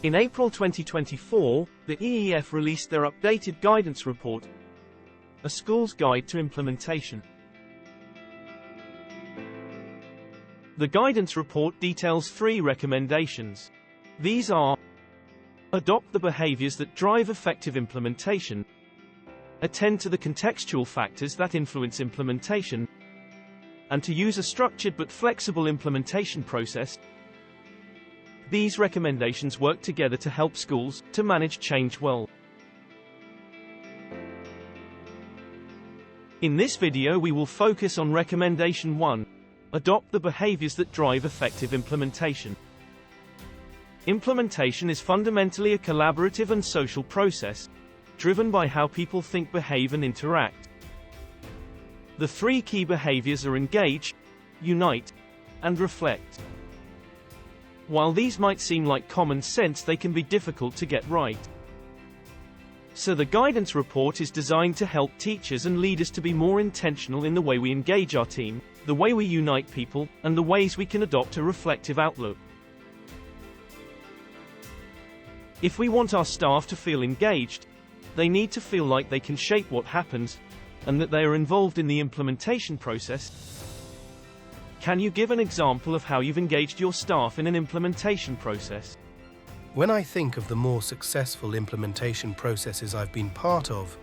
In April 2024, the EEF released their updated guidance report, A School's Guide to Implementation. The guidance report details 3 recommendations. These are: adopt the behaviors that drive effective implementation, attend to the contextual factors that influence implementation, and to use a structured but flexible implementation process. These recommendations work together to help schools to manage change well. In this video we will focus on recommendation 1, adopt the behaviors that drive effective implementation. Implementation is fundamentally a collaborative and social process, driven by how people think, behave, and interact. The 3 key behaviors are engage, unite, and reflect. While these might seem like common sense, they can be difficult to get right. So the guidance report is designed to help teachers and leaders to be more intentional in the way we engage our team, the way we unite people, and the ways we can adopt a reflective outlook. If we want our staff to feel engaged, they need to feel like they can shape what happens, and that they are involved in the implementation process. Can you give an example of how you've engaged your staff in an implementation process? When I think of the more successful implementation processes I've been part of,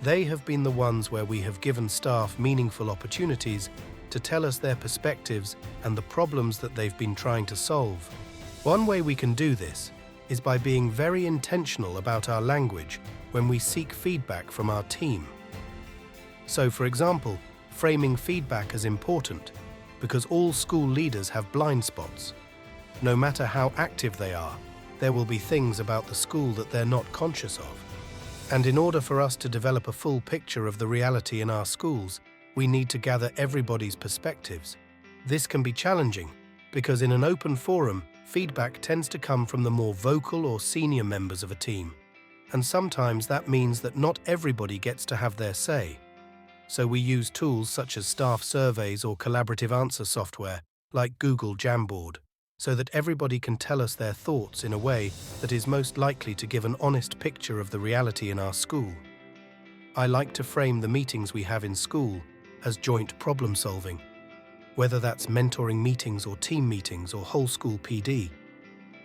they have been the ones where we have given staff meaningful opportunities to tell us their perspectives and the problems that they've been trying to solve. One way we can do this is by being very intentional about our language when we seek feedback from our team. So, for example, framing feedback as important, because all school leaders have blind spots. No matter how active they are, there will be things about the school that they're not conscious of. And in order for us to develop a full picture of the reality in our schools, we need to gather everybody's perspectives. This can be challenging, because in an open forum, feedback tends to come from the more vocal or senior members of a team. And sometimes that means that not everybody gets to have their say. So we use tools such as staff surveys or collaborative answer software like Google Jamboard, so that everybody can tell us their thoughts in a way that is most likely to give an honest picture of the reality in our school. I like to frame the meetings we have in school as joint problem solving, whether that's mentoring meetings or team meetings or whole school PD.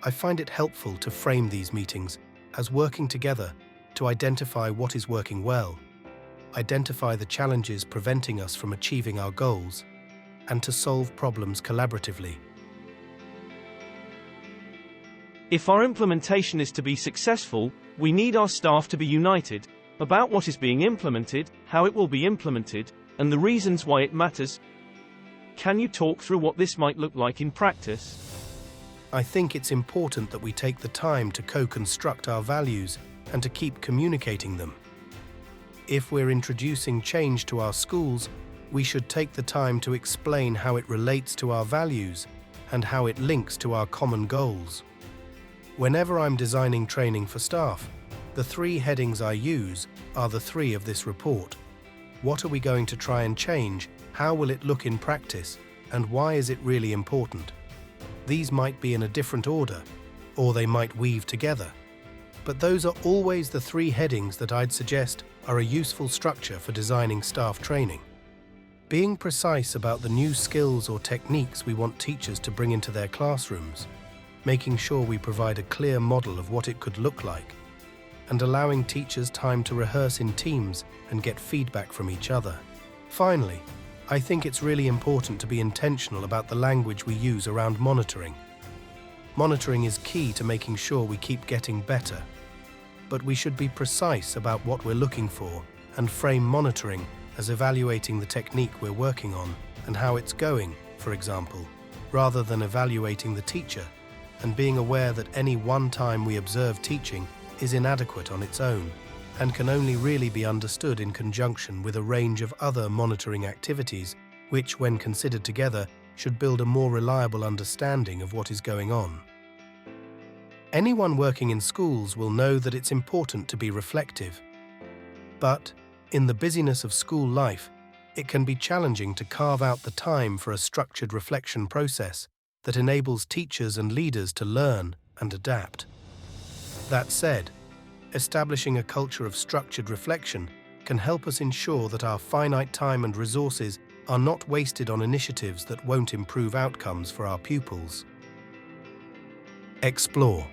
I find it helpful to frame these meetings as working together to identify what is working well, identify the challenges preventing us from achieving our goals, and to solve problems collaboratively. If our implementation is to be successful, we need our staff to be united about what is being implemented, how it will be implemented, and the reasons why it matters. Can you talk through what this might look like in practice? I think it's important that we take the time to co-construct our values and to keep communicating them. If we're introducing change to our schools, we should take the time to explain how it relates to our values and how it links to our common goals. Whenever I'm designing training for staff, the 3 headings I use are the 3 of this report. What are we going to try and change? How will it look in practice? And why is it really important? These might be in a different order, or they might weave together. But those are always the 3 headings that I'd suggest are a useful structure for designing staff training. Being precise about the new skills or techniques we want teachers to bring into their classrooms, making sure we provide a clear model of what it could look like, and allowing teachers time to rehearse in teams and get feedback from each other. Finally, I think it's really important to be intentional about the language we use around monitoring. Monitoring is key to making sure we keep getting better, but we should be precise about what we're looking for and frame monitoring as evaluating the technique we're working on and how it's going, for example, rather than evaluating the teacher and being aware that any one time we observe teaching is inadequate on its own and can only really be understood in conjunction with a range of other monitoring activities which, when considered together, should build a more reliable understanding of what is going on. Anyone working in schools will know that it's important to be reflective. But, in the busyness of school life, it can be challenging to carve out the time for a structured reflection process that enables teachers and leaders to learn and adapt. That said, establishing a culture of structured reflection can help us ensure that our finite time and resources are not wasted on initiatives that won't improve outcomes for our pupils. Explore.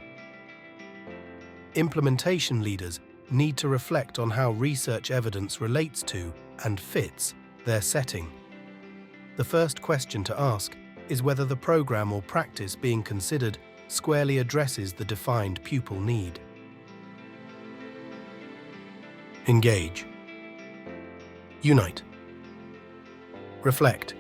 Implementation leaders need to reflect on how research evidence relates to and fits their setting. The first question to ask is whether the program or practice being considered squarely addresses the defined pupil need. Engage. Unite. Reflect.